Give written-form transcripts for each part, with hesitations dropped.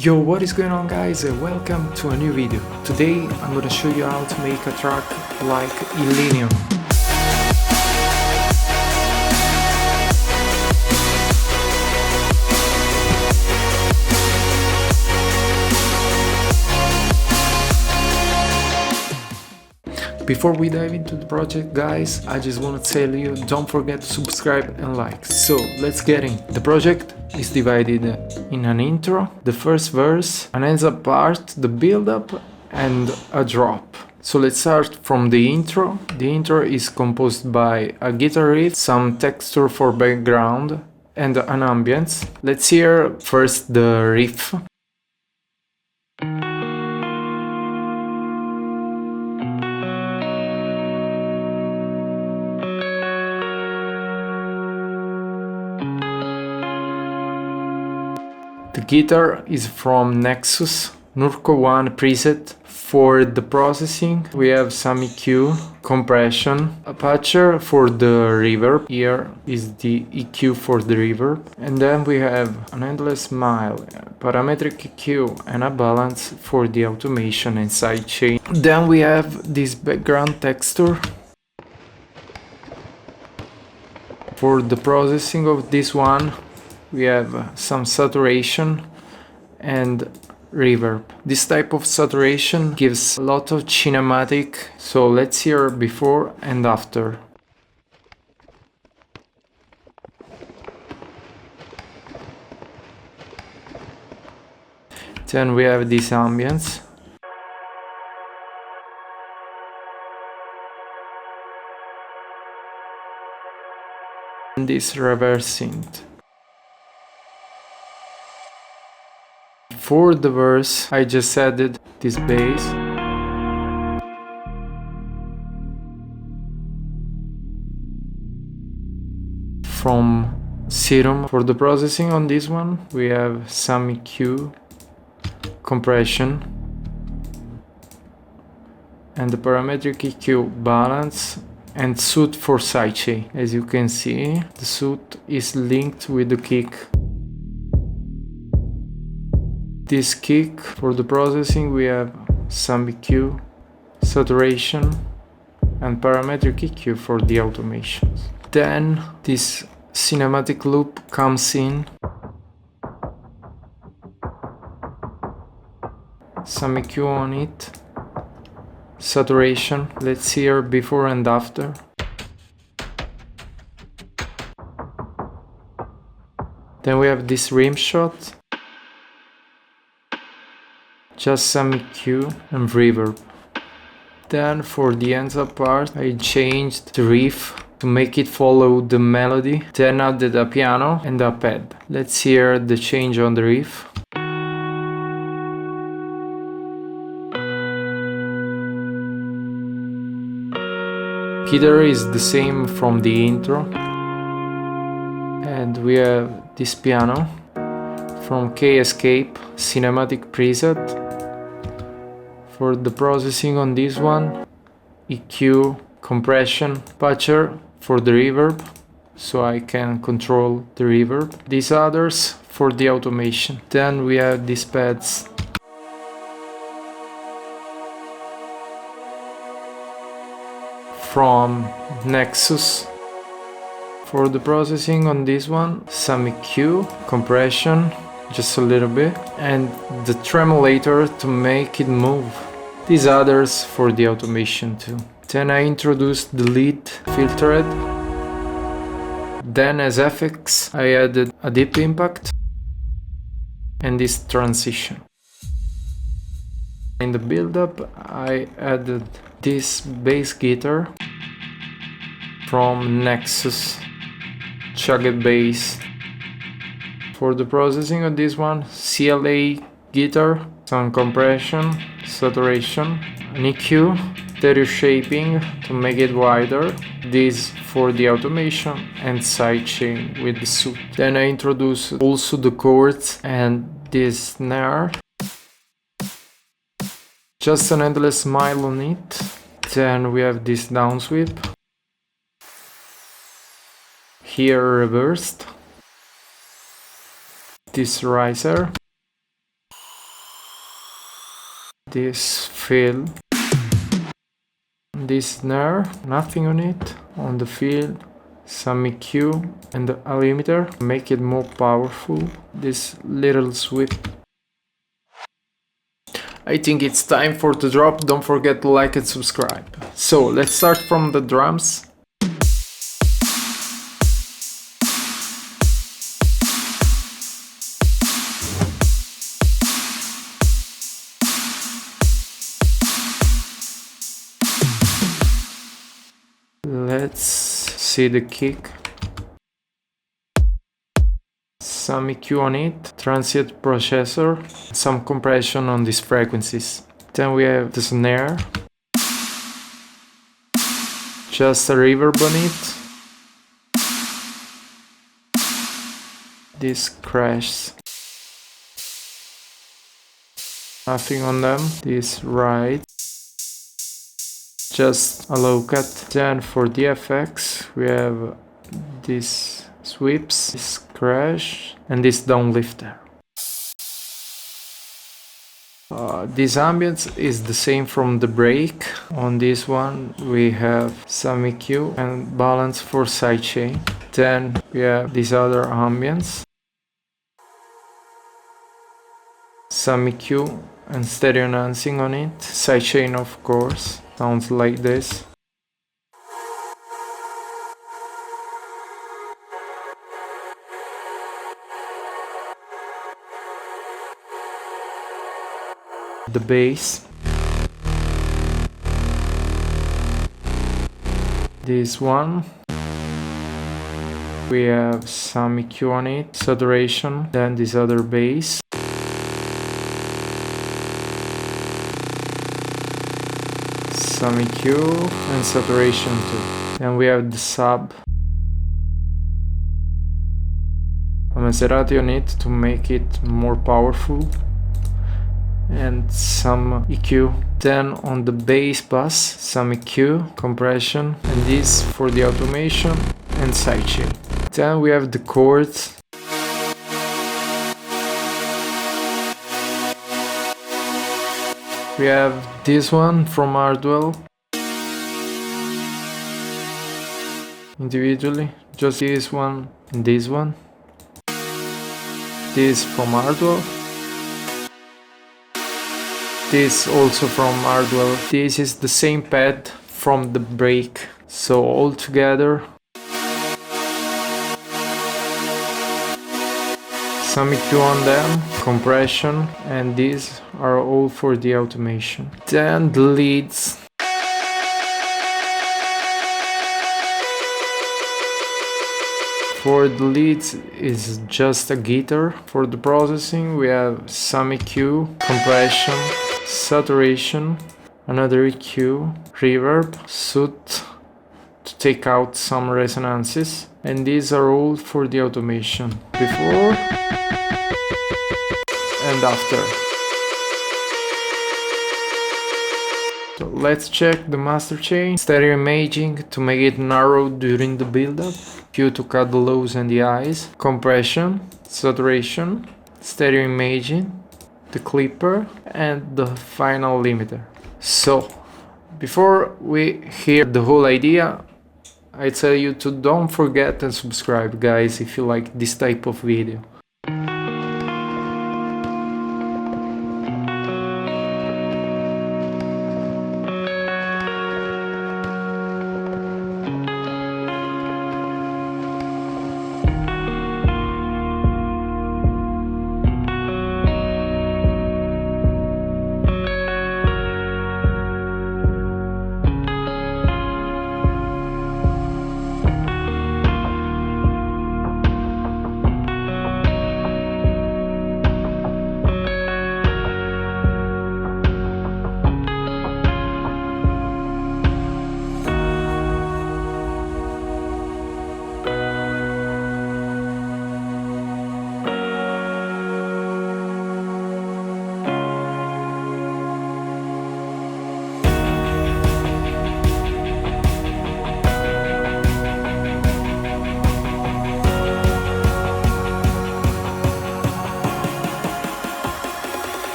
Yo, what is going on guys, and welcome to a new video. Today I'm gonna show you how to make a track like Illenium. Before we dive into the project guys, I just want to tell you, don't forget to subscribe and like. So let's get in. The project is divided in an intro, the first verse, an ends up part, the build-up and a drop. So let's start from the intro. The intro is composed by a guitar riff, some texture for background and an ambience. Let's hear first the riff. The guitar is from Nexus Nurko 1 preset. For the processing we have some EQ, compression, a patcher for the reverb. Here is the EQ for the reverb. And then we have an endless mile, parametric EQ and a balance for the automation and sidechain. Then we have this background texture. For the processing of this one we have some saturation and reverb. This type of saturation gives a lot of cinematic, so let's hear before and after. Then we have this ambience. And this reverse synth. For the verse, I just added this bass. From Serum. For the processing on this one, we have some EQ, compression, and the parametric EQ, balance, and suit for sidechain. As you can see, the suit is linked with the kick. This kick, for the processing we have some EQ, saturation and parametric EQ for the automations. Then this cinematic loop comes in, some EQ on it, saturation, let's hear before and after. Then we have this rim shot. Just some EQ and reverb. Then for the ends up part I changed the riff to make it follow the melody, then added a piano and a pad. Let's hear the change on the riff. Guitar is the same from the intro. And we have this piano from K-Escape Cinematic preset. For the processing on this one, EQ, compression, patcher for the reverb, so I can control the reverb. These others for the automation. Then we have these pads. From Nexus. For the processing on this one, some EQ, compression, just a little bit, and the tremolator to make it move. These others for the automation too. Then I introduced the lead filtered. Then as effects I added a deep impact and this transition. In the build-up I added this bass guitar from Nexus Chugged Bass. For the processing of this one, CLA guitar, some compression, saturation, an EQ, stereo shaping to make it wider, this for the automation and sidechain with the suit. Then I introduce also the chords and this snare. Just an endless smile on it. Then we have this downsweep. Here reversed. This riser. this fill. This snare, nothing on it. On the fill, some EQ and a limiter, make it more powerful. This little sweep. I think it's time for the drop. Don't forget to like and subscribe. So let's start from the drums. Let's see the kick. Some EQ on it, transient processor, some compression on these frequencies. Then we have the snare, just a reverb on it. This crash, nothing on them. This ride, just a low cut. Then for the effects we have these sweeps, this crash, and this downlifter. This ambience is the same from the break. On this one we have some EQ and balance for sidechain. Then we have this other ambience, some EQ and stereo enhancing on it, sidechain of course, sounds like this. The bass, this one, we have some EQ on it, saturation, then this other bass, some EQ and saturation too. Then we have the sub, a Maserati on it to make it more powerful, and some EQ. Then on the bass bus, some EQ, compression, and this for the automation and sidechain. Then we have the chords. We have this one from Hardwell, individually, just this one and this one. This from Hardwell. This also from Hardwell. This is the same pad from the break. So all together, some EQ on them, compression, and these are all for the automation. Then the leads. For the leads is just a guitar. For the processing we have some EQ, compression, saturation, another EQ, reverb, soot to take out some resonances, and these are all for the automation, before and after. So let's check the master chain. Stereo imaging to make it narrow during the build-up, EQ to cut the lows and the highs, compression, saturation, stereo imaging, the clipper, and the final limiter. So before we hear the whole idea, I tell you to don't forget and subscribe, guys, if you like this type of video.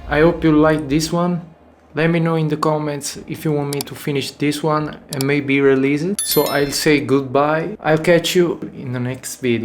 I hope you liked this one. Let me know in the comments if you want me to finish this one and maybe release it. So I'll say goodbye. I'll catch you in the next video.